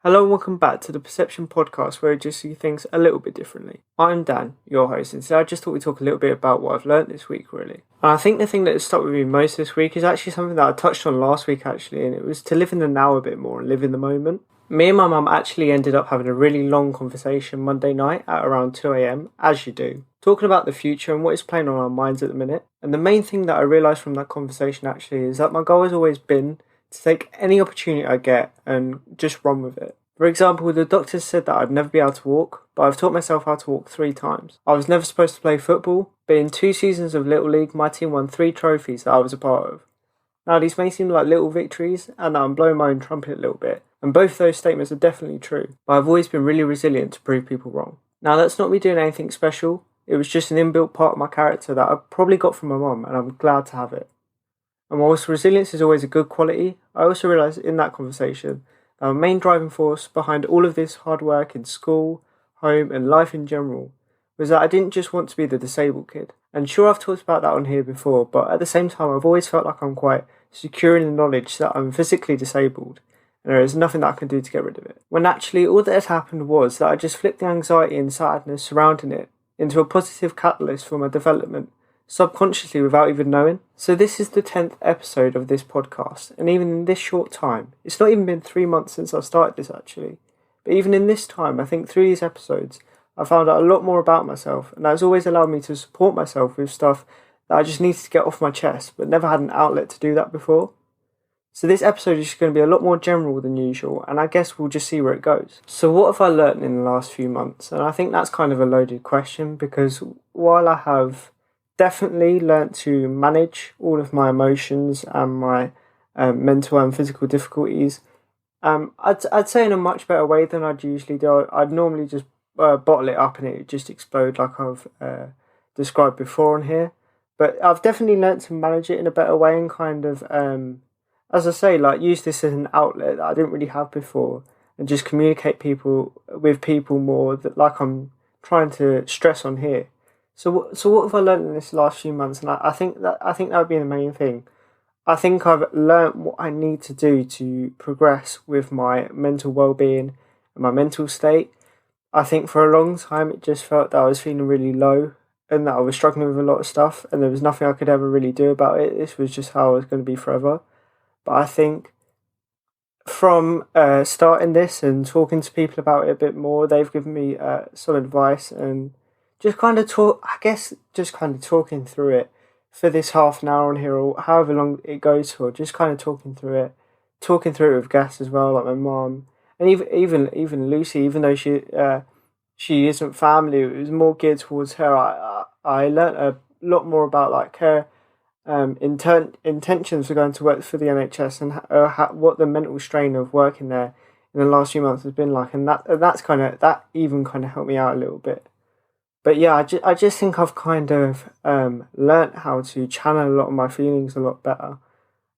Hello and welcome back to the Perception Podcast, where we just see things a little bit differently. I'm Dan, your host, and today I just thought we'd talk a little bit about what I've learnt this week, really. And I think the thing that has stuck with me most this week is actually something that I touched on last week, actually, and it was to live in the now a bit more and live in the moment. Me and my mum actually ended up having a really long conversation Monday night at around 2 a.m, as you do, talking about the future and what is playing on our minds at the minute. And the main thing that I realised from that conversation actually is that my goal has always been to take any opportunity I get and just run with it. For example, the doctors said that I'd never be able to walk, but I've taught myself how to walk 3 times. I was never supposed to play football, but in 2 seasons of Little League, my team won 3 trophies that I was a part of. Now, these may seem like little victories, and I'm blowing my own trumpet a little bit, and both those statements are definitely true, but I've always been really resilient to prove people wrong. Now, that's not me doing anything special, it was just an inbuilt part of my character that I probably got from my mum, and I'm glad to have it. And whilst resilience is always a good quality, I also realised in that conversation that my main driving force behind all of this hard work in school, home and life in general was that I didn't just want to be the disabled kid. And sure, I've talked about that on here before, but at the same time I've always felt like I'm quite secure in the knowledge that I'm physically disabled and there is nothing that I can do to get rid of it. When actually all that had happened was that I just flipped the anxiety and sadness surrounding it into a positive catalyst for my development, subconsciously without even knowing. So this is the 10th episode of this podcast, and even in this short time, it's not even been 3 months since I started this actually, but even in this time, I think through these episodes, I found out a lot more about myself, and that has always allowed me to support myself with stuff that I just needed to get off my chest, but never had an outlet to do that before. So this episode is just going to be a lot more general than usual, and I guess we'll just see where it goes. So what have I learnt in the last few months? And I think that's kind of a loaded question, because while I have definitely learnt to manage all of my emotions and my mental and physical difficulties, I'd say in a much better way than I'd usually do. I'd normally just bottle it up and it would just explode like I've described before on here. But I've definitely learnt to manage it in a better way and kind of, as I say, like use this as an outlet that I didn't really have before and just communicate with people more that like I'm trying to stress on here. So what have I learned in this last few months? And I think that would be the main thing. I think I've learnt what I need to do to progress with my mental well-being and my mental state. I think for a long time it just felt that I was feeling really low and that I was struggling with a lot of stuff and there was nothing I could ever really do about it. This was just how I was going to be forever. But I think from starting this and talking to people about it a bit more, they've given me some advice and just kind of talking through it for this half an hour on here or however long it goes for, just kind of talking through it with guests as well, like my mum and even Lucy, even though she isn't family, it was more geared towards her. I learnt a lot more about like her intentions for going to work for the NHS and what the mental strain of working there in the last few months has been like, and that even kind of helped me out a little bit. But yeah, I just think I've kind of learnt how to channel a lot of my feelings a lot better,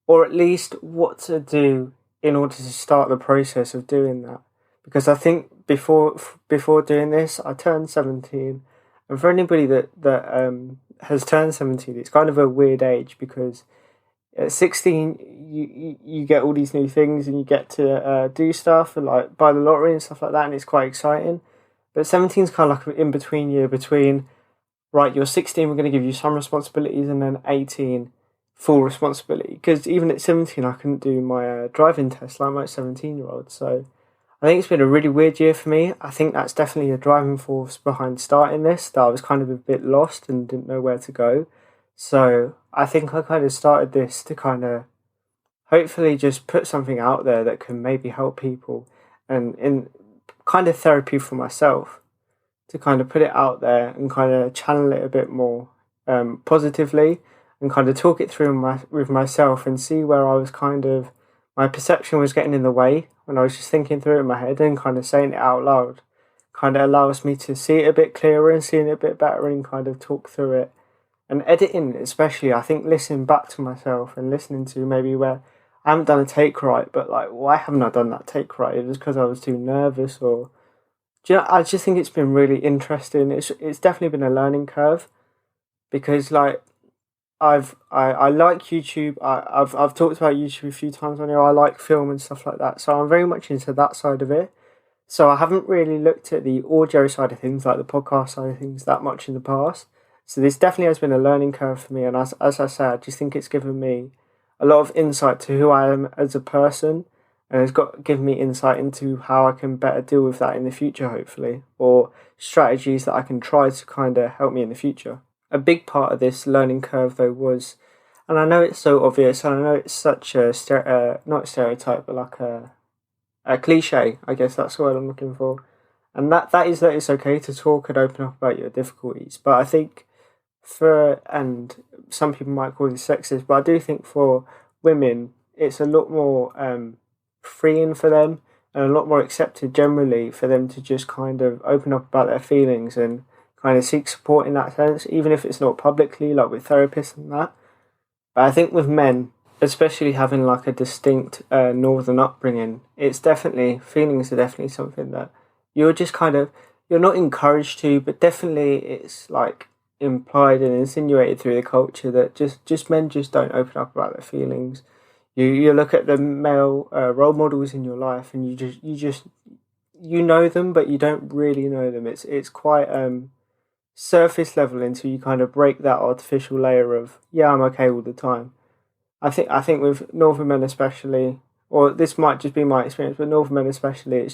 or at least what to do in order to start the process of doing that. Because I think before doing this, I turned 17, and for anybody that has turned 17, it's kind of a weird age because at 16 you get all these new things and you get to do stuff and like buy the lottery and stuff like that, and it's quite exciting. But 17 is kind of like an in-between year between, right, you're 16, we're going to give you some responsibilities, and then 18, full responsibility. Because even at 17, I couldn't do my driving test like most 17-year-olds. So I think it's been a really weird year for me. I think that's definitely a driving force behind starting this, that I was kind of a bit lost and didn't know where to go. So I think I kind of started this to kind of hopefully just put something out there that can maybe help people and in kind of therapy for myself, to kind of put it out there and kind of channel it a bit more positively and kind of talk it through with myself and see where I was kind of, my perception was getting in the way when I was just thinking through it in my head, and kind of saying it out loud kind of allows me to see it a bit clearer and seeing it a bit better and kind of talk through it. And editing especially, I think listening back to myself and listening to maybe where I haven't done a take right, but like, why haven't I done that take right? It was because I was too nervous, or I just think it's been really interesting. It's definitely been a learning curve, because like I like YouTube. I've talked about YouTube a few times on here. I like film and stuff like that, so I'm very much into that side of it. So I haven't really looked at the audio side of things, like the podcast side of things, that much in the past. So this definitely has been a learning curve for me, and as I said, I just think it's given me a lot of insight to who I am as a person, and it's got given me insight into how I can better deal with that in the future, hopefully, or strategies that I can try to kind of help me in the future. A big part of this learning curve, though, was, and I know it's so obvious, and I know it's such a not stereotype, but like a cliche, I guess that's the word I'm looking for. And that is that it's okay to talk and open up about your difficulties. But I think and some people might call this sexist, but I do think for women, it's a lot more freeing for them and a lot more accepted generally for them to just kind of open up about their feelings and kind of seek support in that sense, even if it's not publicly, like with therapists and that. But I think with men, especially having like a distinct northern upbringing, it's definitely, feelings are definitely something that you're just kind of, you're not encouraged to, but definitely it's like implied and insinuated through the culture that just men just don't open up about their feelings. You look at the male role models in your life, and you know them, but you don't really know them. It's quite surface level until you kind of break that artificial layer of I'm okay all the time. I think with northern men especially, or this might just be my experience, but northern men especially,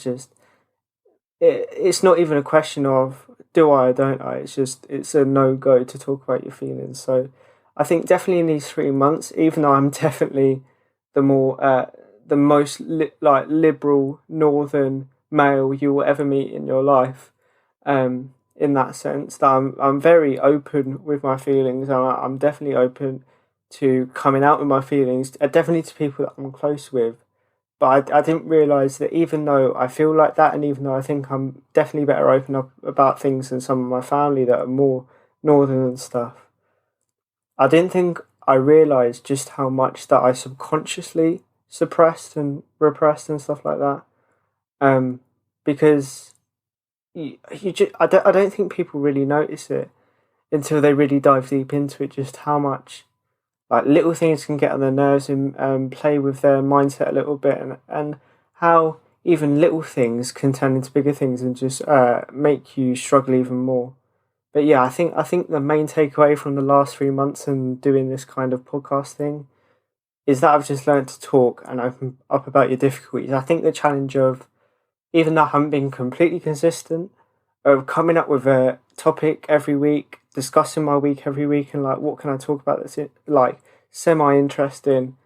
it's not even a question of do I or don't I. It's a no go to talk about your feelings. So I think definitely in these 3 months, even though I'm definitely the most liberal northern male you will ever meet in your life, in that sense, that I'm very open with my feelings. I'm definitely open to coming out with my feelings, definitely to people that I'm close with. But I didn't realise that even though I feel like that, and even though I think I'm definitely better open up about things than some of my family that are more northern and stuff, I didn't think I realised just how much that I subconsciously suppressed and repressed and stuff like that. Because I don't think people really notice it until they really dive deep into it, just how much like little things can get on their nerves and play with their mindset a little bit, and how even little things can turn into bigger things and just make you struggle even more. But yeah, I think the main takeaway from the last 3 months and doing this kind of podcast thing is that I've just learned to talk and open up about your difficulties. I think the challenge of, even though I haven't been completely consistent, of coming up with a topic every week, discussing my week every week, and like what can I talk about that's like semi interesting,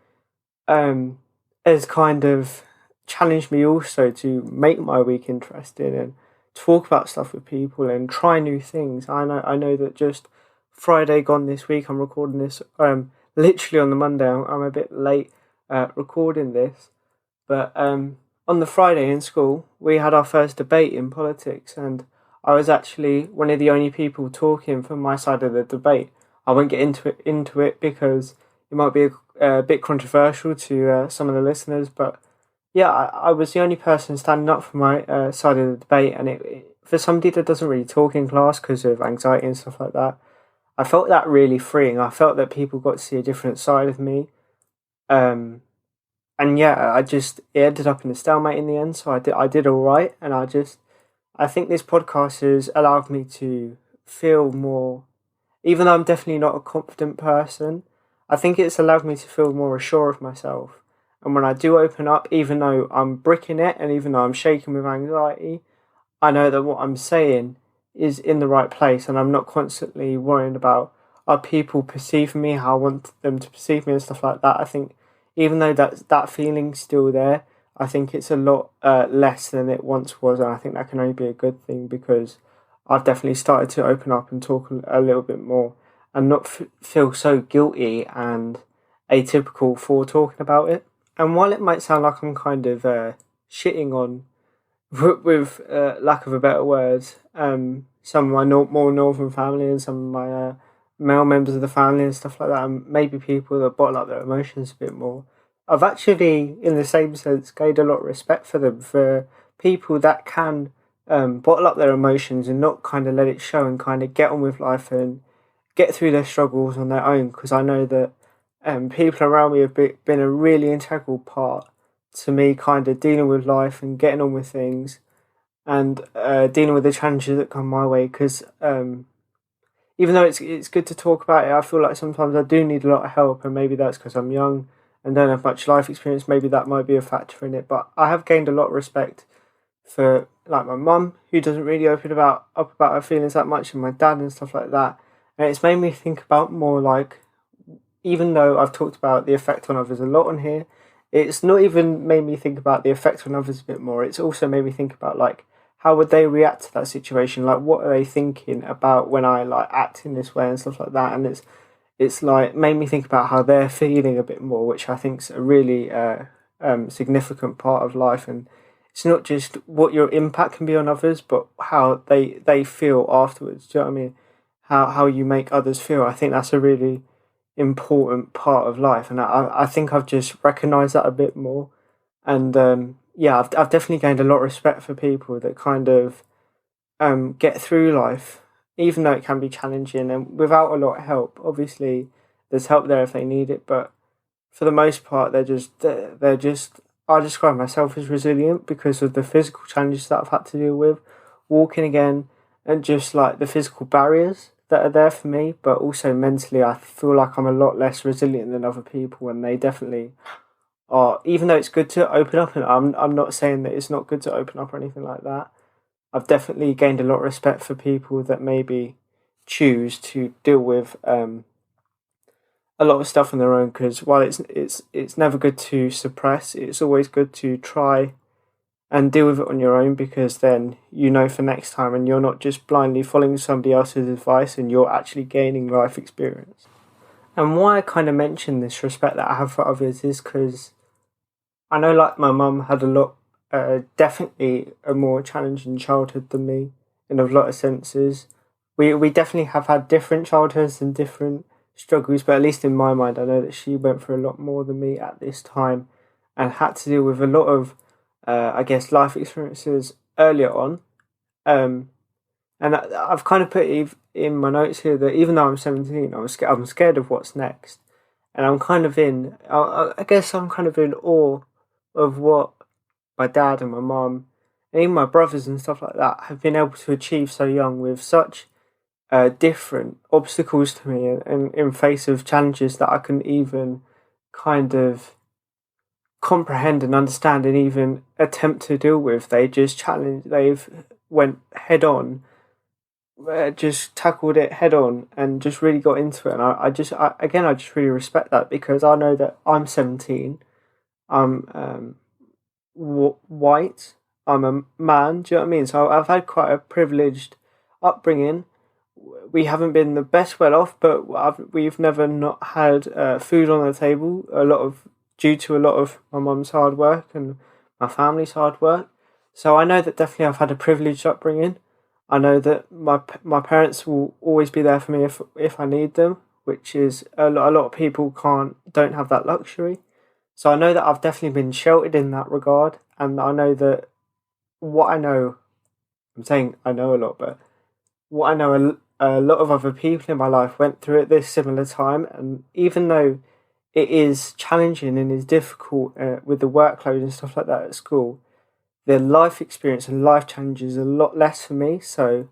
has kind of challenged me also to make my week interesting and talk about stuff with people and try new things. I know that just Friday gone this week, I'm recording this literally on the Monday. I'm a bit late recording this, but on the Friday in school we had our first debate in politics, and I was actually one of the only people talking from my side of the debate. I won't get into it because it might be a bit controversial to some of the listeners, but yeah, I was the only person standing up for my side of the debate, and for somebody that doesn't really talk in class because of anxiety and stuff like that, I felt that really freeing. I felt that people got to see a different side of me, and yeah, it ended up in a stalemate in the end. So I did all right, and I think this podcast has allowed me to feel more, even though I'm definitely not a confident person, I think it's allowed me to feel more assured of myself. And when I do open up, even though I'm bricking it and even though I'm shaking with anxiety, I know that what I'm saying is in the right place, and I'm not constantly worrying about are people perceiving me how I want them to perceive me and stuff like that. I think even though that feeling's still there, I think it's a lot less than it once was, and I think that can only be a good thing because I've definitely started to open up and talk a little bit more and not feel so guilty and atypical for talking about it. And while it might sound like I'm kind of shitting on, with lack of a better word, some of my more northern family and some of my male members of the family and stuff like that, and maybe people that bottle up their emotions a bit more, I've actually, in the same sense, gained a lot of respect for them, for people that can bottle up their emotions and not kind of let it show and kind of get on with life and get through their struggles on their own, because I know that people around me have been a really integral part to me kind of dealing with life and getting on with things. and dealing with the challenges that come my way. Because even though it's good to talk about it, I feel like sometimes I do need a lot of help, and maybe that's because I'm young and don't have much life experience. Maybe that might be a factor in it. But I have gained a lot of respect for like my mum, who doesn't really up about her feelings that much, and my dad and stuff like that. And it's made me think about more like, even though I've talked about the effect on others a lot on here, it's not even made me think about the effect on others a bit more. It's also made me think about like, how would they react to that situation? Like, what are they thinking about when I like act in this way and stuff like that? And it's like made me think about how they're feeling a bit more, which I think's a really significant part of life. And it's not just what your impact can be on others, but how they feel afterwards. Do you know what I mean? How you make others feel. I think that's a really important part of life, and I think I've just recognised that a bit more. And yeah, I've definitely gained a lot of respect for people that kind of get through life, even though it can be challenging and without a lot of help. Obviously, there's help there if they need it, but for the most part, they're just. I describe myself as resilient because of the physical challenges that I've had to deal with, walking again, and just like the physical barriers that are there for me. But also mentally, I feel like I'm a lot less resilient than other people, and they definitely are. Even though it's good to open up, and I'm not saying that it's not good to open up or anything like that. I've definitely gained a lot of respect for people that maybe choose to deal with a lot of stuff on their own. Because while it's never good to suppress, it's always good to try and deal with it on your own, because then you know for next time, and you're not just blindly following somebody else's advice, and you're actually gaining life experience. And why I kind of mention this respect that I have for others is because I know, like, my mum had a lot, definitely a more challenging childhood than me in a lot of senses. We definitely have had different childhoods and different struggles, but at least in my mind, I know that she went through a lot more than me at this time, and had to deal with a lot of, I guess, life experiences earlier on. Um, and I've kind of put in my notes here that even though I'm 17, I'm scared of what's next, and I'm kind of I guess I'm kind of in awe of what my dad and my mum and even my brothers and stuff like that have been able to achieve so young, with such different obstacles to me, and in face of challenges that I can even kind of comprehend and understand and even attempt to deal with. They've went head on, just tackled it head on, and just really got into it. And I just really respect that, because I know that I'm 17. I'm white. I'm a man. Do you know what I mean? So I've had quite a privileged upbringing. We haven't been the best well off, but we've never not had food on the table. Due to a lot of my mum's hard work and my family's hard work. So I know that definitely I've had a privileged upbringing. I know that my parents will always be there for me if I need them, which is a lot of people don't have that luxury. So I know that I've definitely been sheltered in that regard, and I know that what I know, I'm saying I know a lot, but what I know, a lot of other people in my life went through at this similar time, and even though it is challenging and is difficult with the workload and stuff like that at school, the life experience and life challenges are a lot less for me. So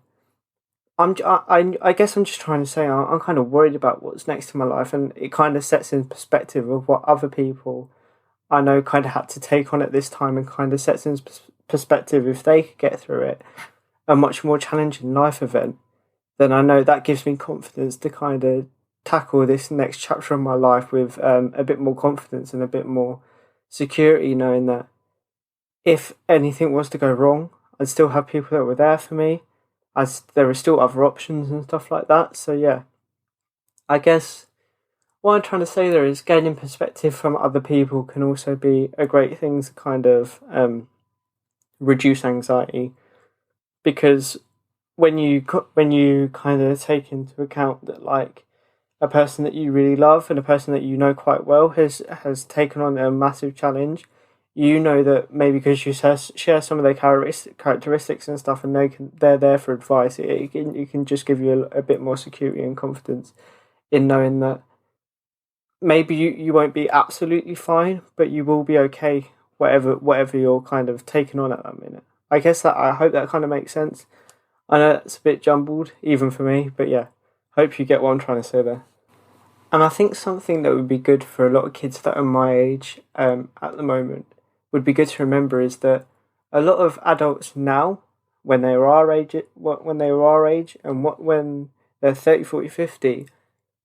I guess I'm just trying to say I'm kind of worried about what's next in my life, and it kind of sets in perspective of what other people I know kind of had to take on at this time, and kind of sets in perspective, if they could get through it, a much more challenging life event, then I know that gives me confidence to kind of tackle this next chapter of my life with a bit more confidence and a bit more security, knowing that if anything was to go wrong, I'd still have people that were there for me, as there are still other options and stuff like that. So yeah, I guess what I'm trying to say there is gaining perspective from other people can also be a great thing to kind of reduce anxiety, because when you kind of take into account that, like, a person that you really love and a person that you know quite well has taken on a massive challenge, you know that maybe because you share some of their characteristics and stuff, and they're there for advice, it can just give you a bit more security and confidence in knowing that maybe you won't be absolutely fine, but you will be okay, whatever you're kind of taking on at that minute. I guess that I hope that kind of makes sense. I know it's a bit jumbled, even for me, but yeah, hope you get what I'm trying to say there. And I think something that would be good for a lot of kids that are my age at the moment would be good to remember is that a lot of adults now, when they were our age, and when they're 30, 40, 50,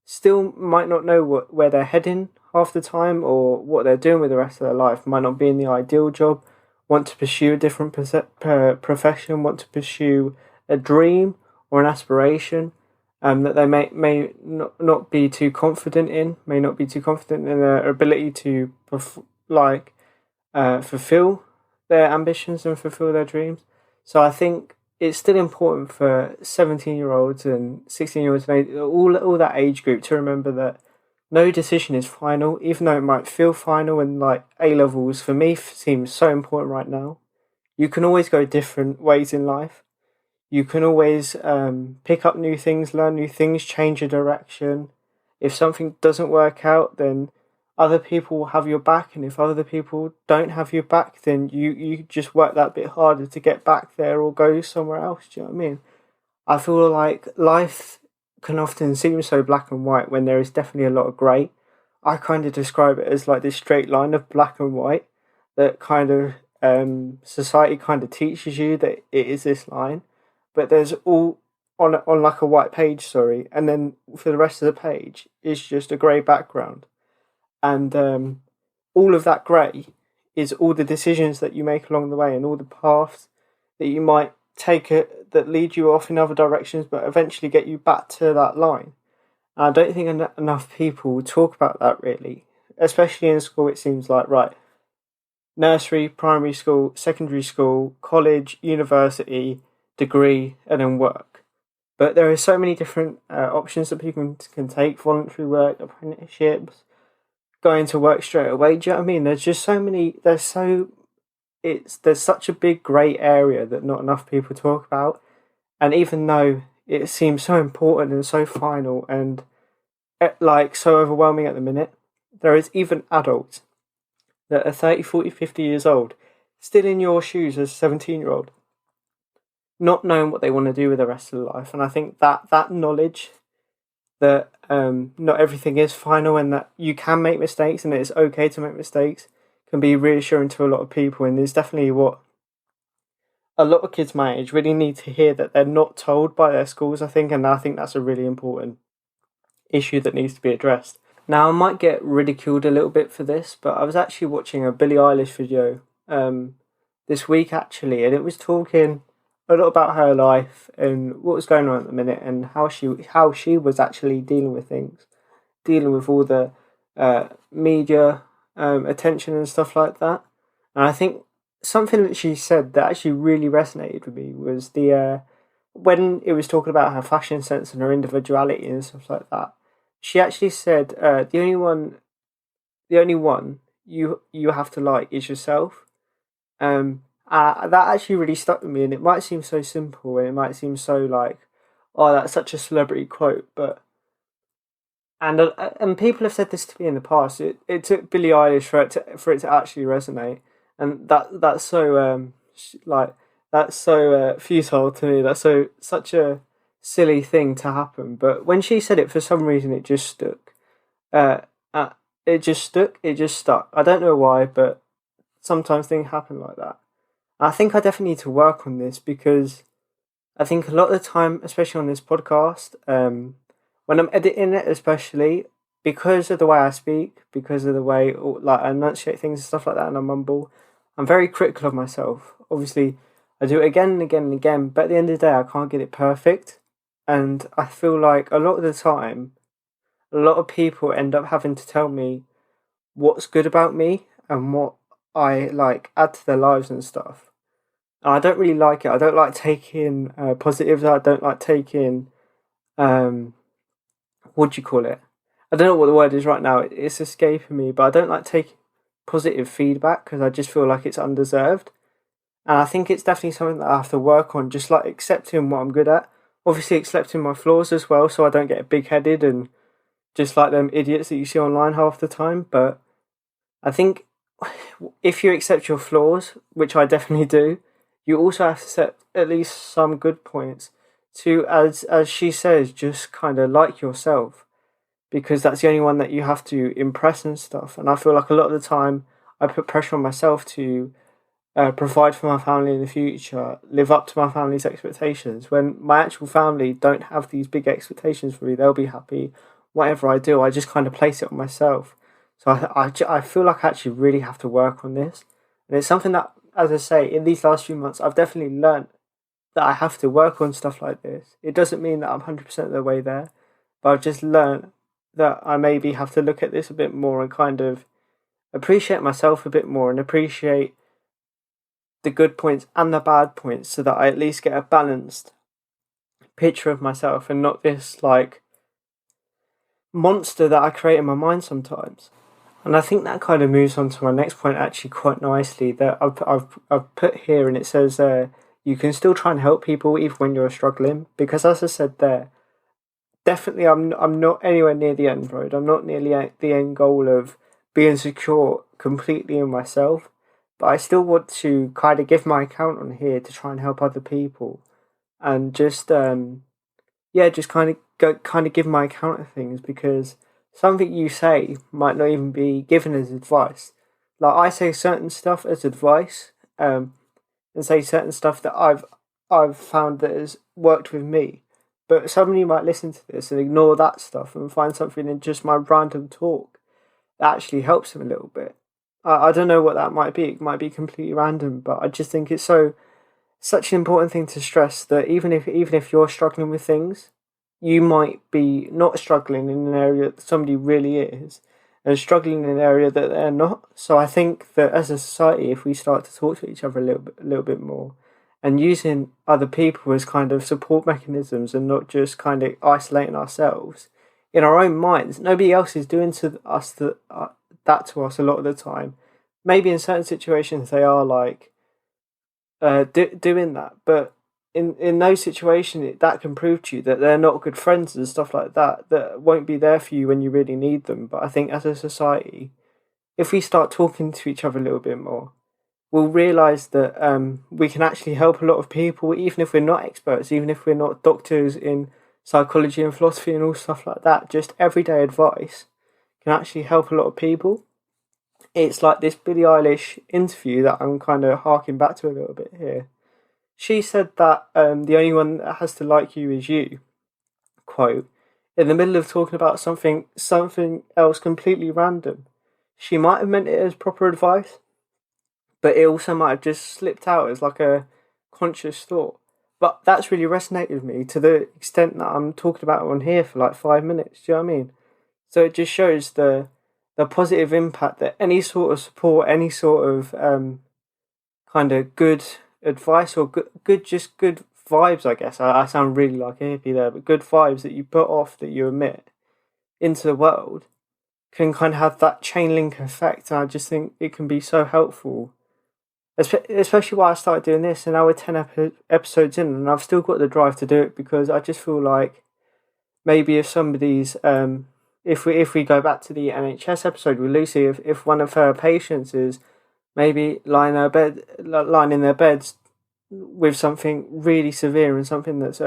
still might not know where they're heading half the time or what they're doing with the rest of their life. Might not be in the ideal job, want to pursue a different profession, want to pursue a dream or an aspiration that they may not be too confident in, may not be too confident in their ability to fulfill their ambitions and fulfill their dreams. So I think it's still important for 17-year-olds and 16-year-olds and all that age group to remember that no decision is final, even though it might feel final. And like A levels for me seems so important right now. You can always go different ways in life. You can always pick up new things, learn new things, change your direction. If something doesn't work out, then other people will have your back, and if other people don't have your back, then you just work that bit harder to get back there or go somewhere else. Do you know what I mean? I feel like life can often seem so black and white when there is definitely a lot of grey. I kind of describe it as like this straight line of black and white that kind of society kind of teaches you that it is this line, but there's all on like a white page, sorry, and then for the rest of the page is just a grey background. And all of that grey is all the decisions that you make along the way and all the paths that you might take that lead you off in other directions but eventually get you back to that line. And I don't think enough people talk about that really, especially in school. It seems like, right, nursery, primary school, secondary school, college, university, degree, and then work. But there are so many different options that people can take: voluntary work, apprenticeships, going to work straight away. Do you know what I mean? There's just so many. There's such a big grey area that not enough people talk about. And even though it seems so important and so final and like so overwhelming at the minute, there is even adults that are 30, 40, 50 years old, still in your shoes as a 17-year-old, not knowing what they want to do with the rest of their life. And I think that knowledge that not everything is final and that you can make mistakes and it's okay to make mistakes can be reassuring to a lot of people. And is definitely what a lot of kids my age really need to hear, that they're not told by their schools, I think. And I think that's a really important issue that needs to be addressed. Now, I might get ridiculed a little bit for this, but I was actually watching a Billie Eilish video this week, actually, and it was talking a lot about her life and what was going on at the minute and how she was actually dealing with things, dealing with all the media attention and stuff like that. And I think something that she said that actually really resonated with me was the when it was talking about her fashion sense and her individuality and stuff like that. She actually said the only one you have to like is yourself. That actually really stuck with me, and it might seem so simple and it might seem so like, oh, that's such a celebrity quote, but and people have said this to me in the past. It took Billie Eilish for it to actually resonate, and that's so futile to me. That's such a silly thing to happen. But when she said it, for some reason, it just stuck. It just stuck. It just stuck. I don't know why, but sometimes things happen like that. I think I definitely need to work on this, because I think a lot of the time, especially on this podcast, when I'm editing it, especially because of the way I speak, because of the way like I enunciate things and stuff like that, and I mumble, I'm very critical of myself. Obviously, I do it again and again and again, but at the end of the day, I can't get it perfect. And I feel like a lot of the time, a lot of people end up having to tell me what's good about me and what I like add to their lives and stuff. And I don't really like it. I don't like taking positives. I don't like taking what do you call it? I don't know what the word is right now. It's escaping me, but I don't like taking positive feedback because I just feel like it's undeserved. And I think it's definitely something that I have to work on, just like accepting what I'm good at. Obviously accepting my flaws as well, so I don't get big-headed and just like them idiots that you see online half the time. But I think if you accept your flaws, which I definitely do, you also have to set at least some good points to, as she says, just kind of like yourself, because that's the only one that you have to impress and stuff. And I feel like a lot of the time I put pressure on myself to provide for my family in the future, live up to my family's expectations. When my actual family don't have these big expectations for me, they'll be happy. Whatever I do, I just kind of place it on myself. So I feel like I actually really have to work on this. And it's something that, as I say, in these last few months, I've definitely learnt that I have to work on stuff like this. It doesn't mean that I'm 100% of the way there, but I've just learnt that I maybe have to look at this a bit more and kind of appreciate myself a bit more and appreciate the good points and the bad points so that I at least get a balanced picture of myself and not this like monster that I create in my mind sometimes. And I think that kind of moves on to my next point actually quite nicely that I've put here, and it says you can still try and help people even when you're struggling, because as I said there, definitely I'm not anywhere near the end road. I'm not nearly at the end goal of being secure completely in myself, but I still want to kind of give my account on here to try and help other people, and just just kind of give my account of things, because something you say might not even be given as advice. Like I say certain stuff as advice, and say certain stuff that I've found that has worked with me. But somebody might listen to this and ignore that stuff and find something in just my random talk that actually helps them a little bit. I don't know what that might be. It might be completely random, but I just think it's such an important thing to stress that even if you're struggling with things, you might be not struggling in an area that somebody really is, and struggling in an area that they're not. So I think that as a society, if we start to talk to each other a little bit more, and using other people as kind of support mechanisms and not just kind of isolating ourselves in our own minds, nobody else is doing to us that to us a lot of the time. Maybe in certain situations they are like doing that, but in those situations that can prove to you that they're not good friends and stuff like that, that won't be there for you when you really need them. But I think as a society, if we start talking to each other a little bit more, we'll realise that we can actually help a lot of people, even if we're not experts, even if we're not doctors in psychology and philosophy and all stuff like that. Just everyday advice can actually help a lot of people. It's like this Billie Eilish interview that I'm kind of harking back to a little bit here. She said that the only one that has to like you is you, quote, in the middle of talking about something else completely random. She might have meant it as proper advice, but it also might have just slipped out as like a conscious thought. But that's really resonated with me to the extent that I'm talking about it on here for like 5 minutes. Do you know what I mean? So it just shows the positive impact that any sort of support, any sort of kind of good advice or good vibes, I guess. I sound really like a hippie there, but good vibes that you put off, that you emit into the world, can kind of have that chain link effect. And I just think it can be so helpful, especially why I started doing this. And now we're 10 episodes in, and I've still got the drive to do it, because I just feel like maybe if somebody's if we go back to the NHS episode with Lucy, if one of her patients is maybe lying in their beds with something really severe and something that's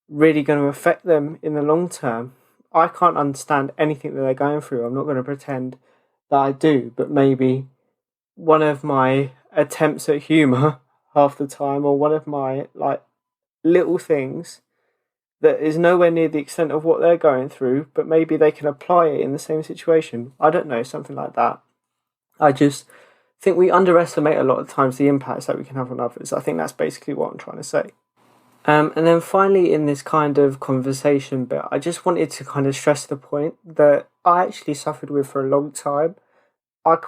really going to affect them in the long term, I can't understand anything that they're going through. I'm not going to pretend that I do, but maybe one of my attempts at humour half the time, or one of my like little things that is nowhere near the extent of what they're going through, but maybe they can apply it in the same situation. I don't know, something like that. I just think we underestimate a lot of times the impacts that we can have on others. I think that's basically what I'm trying to say. And then finally, in this kind of conversation bit, I just wanted to kind of stress the point that I actually suffered with for a long time. I've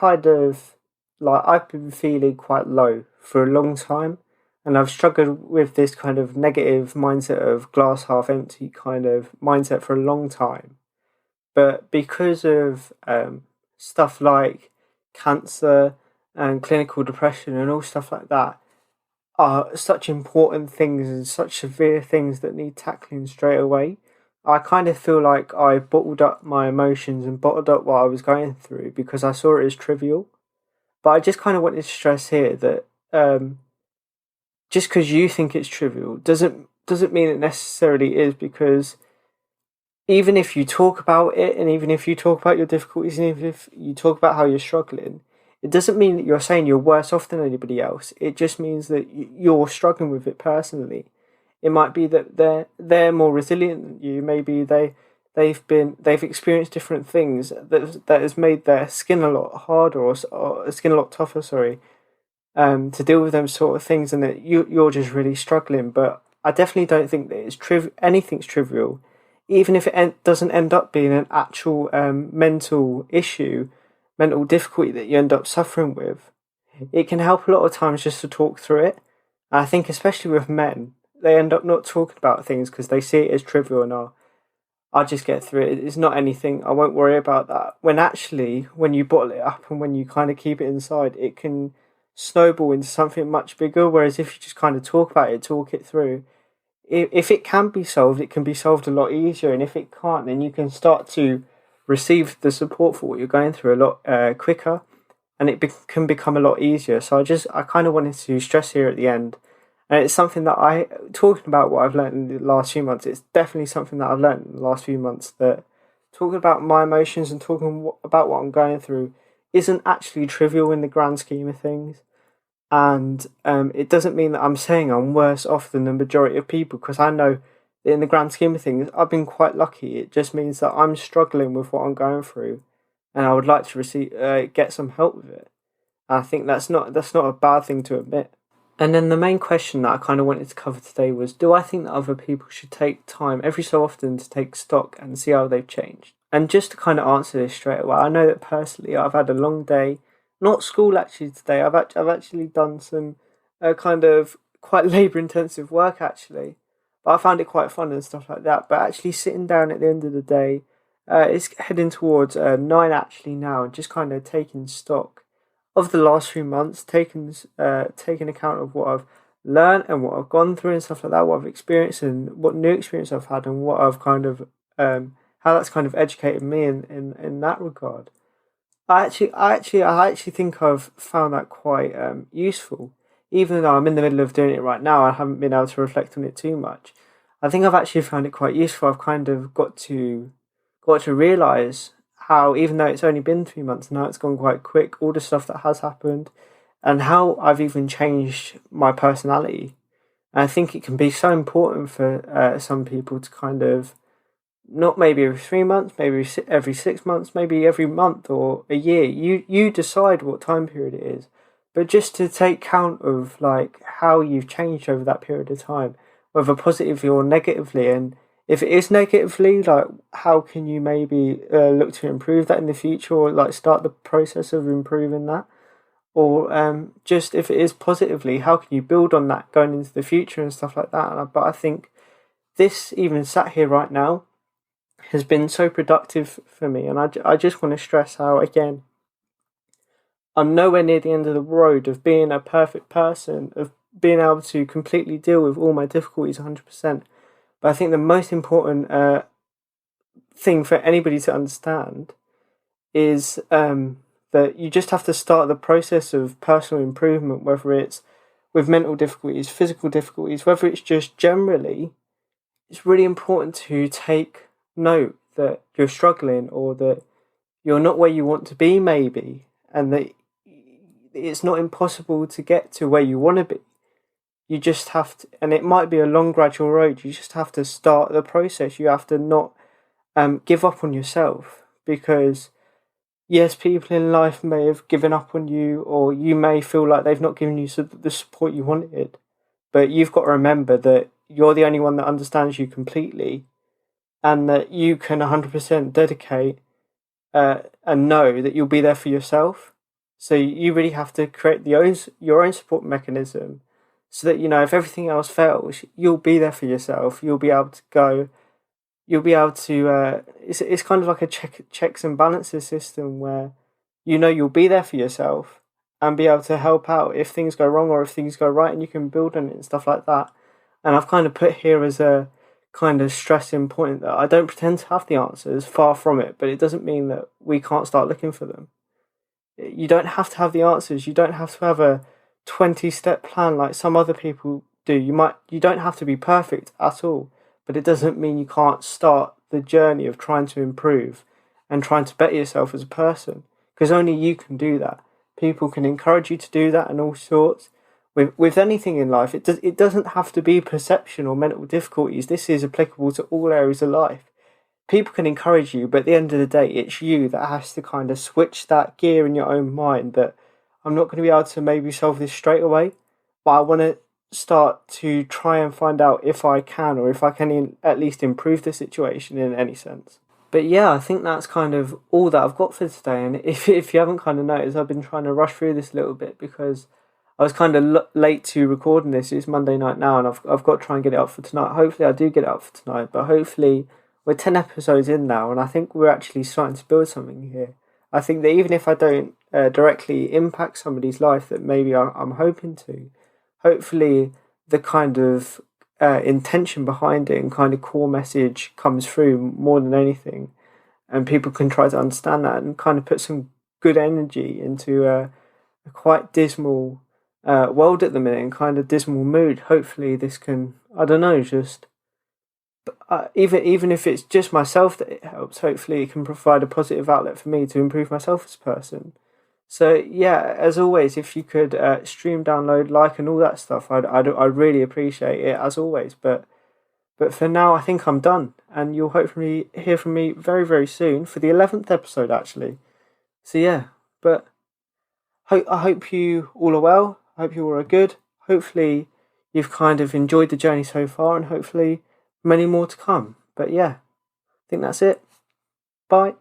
been feeling quite low for a long time, and I've struggled with this kind of negative mindset of glass half empty kind of mindset for a long time. But because of stuff like cancer and clinical depression and all stuff like that are such important things and such severe things that need tackling straight away, I kind of feel like I bottled up my emotions and bottled up what I was going through because I saw it as trivial. But I just kind of wanted to stress here that just because you think it's trivial doesn't mean it necessarily is, because even if you talk about it, and even if you talk about your difficulties, and even if you talk about how you're struggling, it doesn't mean that you're saying you're worse off than anybody else. It just means that you're struggling with it personally. It might be that they're more resilient than you. Maybe they've experienced different things that has made their skin a lot harder, or skin a lot tougher. Sorry, to deal with them sort of things, and that you're just really struggling. But I definitely don't think that anything's trivial, even if it doesn't end up being an actual mental issue, mental difficulty that you end up suffering with. It can help a lot of times just to talk through it. And I think especially with men, they end up not talking about things because they see it as trivial, and I'll just get through it. It's not anything. I won't worry about that. When actually, when you bottle it up and when you kind of keep it inside, it can snowball into something much bigger. Whereas if you just kind of talk about it, talk it through, if it can be solved, it can be solved a lot easier. And if it can't, then you can start to receive the support for what you're going through a lot quicker, and can become a lot easier. So I kind of wanted to stress here at the end, and it's something that talking about what I've learned in the last few months, it's definitely something that I've learned in the last few months, that talking about my emotions and talking about what I'm going through isn't actually trivial in the grand scheme of things. And it doesn't mean that I'm saying I'm worse off than the majority of people, because I know that in the grand scheme of things, I've been quite lucky. It just means that I'm struggling with what I'm going through, and I would like to get some help with it. And I think that's not a bad thing to admit. And then the main question that I kind of wanted to cover today was, do I think that other people should take time every so often to take stock and see how they've changed? And just to kind of answer this straight away, I know that personally I've had a long day, not school actually today. I've actually done some kind of quite labour intensive work actually, but I found it quite fun and stuff like that. But actually sitting down at the end of the day, it's heading towards 9 actually now, and just kind of taking stock of the last few months, taking account of what I've learned and what I've gone through and stuff like that, what I've experienced and what new experience I've had, and what I've kind of how that's kind of educated me in that regard. I actually think I've found that quite useful, even though I'm in the middle of doing it right now. I haven't been able to reflect on it too much. I think I've actually found it quite useful. I've kind of got to realise how, even though it's only been 3 months now, it's gone quite quick, all the stuff that has happened, and how I've even changed my personality. And I think it can be so important for some people to kind of, not maybe every 3 months, maybe every 6 months, maybe every month or a year. You decide what time period it is, but just to take count of like how you've changed over that period of time, whether positively or negatively, and if it is negatively, like how can you maybe look to improve that in the future, or like start the process of improving that, or just if it is positively, how can you build on that going into the future and stuff like that. But I think this, even sat here right now, has been so productive for me, and I just want to stress how, again, I'm nowhere near the end of the road of being a perfect person, of being able to completely deal with all my difficulties 100%. But I think the most important thing for anybody to understand is that you just have to start the process of personal improvement, whether it's with mental difficulties, physical difficulties, whether it's just generally. It's really important to take note that you're struggling, or that you're not where you want to be maybe, and that it's not impossible to get to where you want to be. You just have to, and it might be a long gradual road, you just have to start the process. You have to not give up on yourself, because yes, people in life may have given up on you, or you may feel like they've not given you the support you wanted, but you've got to remember that you're the only one that understands you completely, and that you can 100% dedicate and know that you'll be there for yourself. So you really have to create your own support mechanism, so that, you know, if everything else fails, you'll be there for yourself. You'll be able to go. You'll be able to. It's kind of like a checks and balances system, where you know you'll be there for yourself and be able to help out if things go wrong or if things go right, and you can build on it and stuff like that. And I've kind of put here as a kind of stressing point that I don't pretend to have the answers, far from it, but it doesn't mean that we can't start looking for them. You don't have to have the answers. You don't have to have a 20-step plan like some other people do. You don't have to be perfect at all, but it doesn't mean you can't start the journey of trying to improve and trying to better yourself as a person, because only you can do that. People can encourage you to do that and all sorts. With anything in life, it doesn't have to be perception or mental difficulties. This is applicable to all areas of life. People can encourage you, but at the end of the day, it's you that has to kind of switch that gear in your own mind that I'm not going to be able to maybe solve this straight away, but I want to start to try and find out if I can, or if I can at least improve the situation in any sense. But yeah, I think that's kind of all that I've got for today. And if you haven't kind of noticed, I've been trying to rush through this a little bit because I was kind of late to recording this. It's Monday night now, and I've got to try and get it up for tonight. Hopefully I do get it up for tonight, but hopefully we're 10 episodes in now, and I think we're actually starting to build something here. I think that even if I don't directly impact somebody's life that maybe I'm hoping to, hopefully the kind of intention behind it and kind of core message comes through more than anything, and people can try to understand that and kind of put some good energy into a quite dismal world at the minute and kind of dismal mood. Hopefully this can, I don't know, just even if it's just myself that it helps, hopefully it can provide a positive outlet for me to improve myself as a person. So yeah, as always, if you could stream, download, like, and all that stuff, I'd really appreciate it as always. But for now, I think I'm done, and you'll hopefully hear from me very, very soon for the 11th episode, actually. So yeah, but I hope you all are well. I hope you all are good. Hopefully you've kind of enjoyed the journey so far, and hopefully many more to come. But yeah, I think that's it. Bye.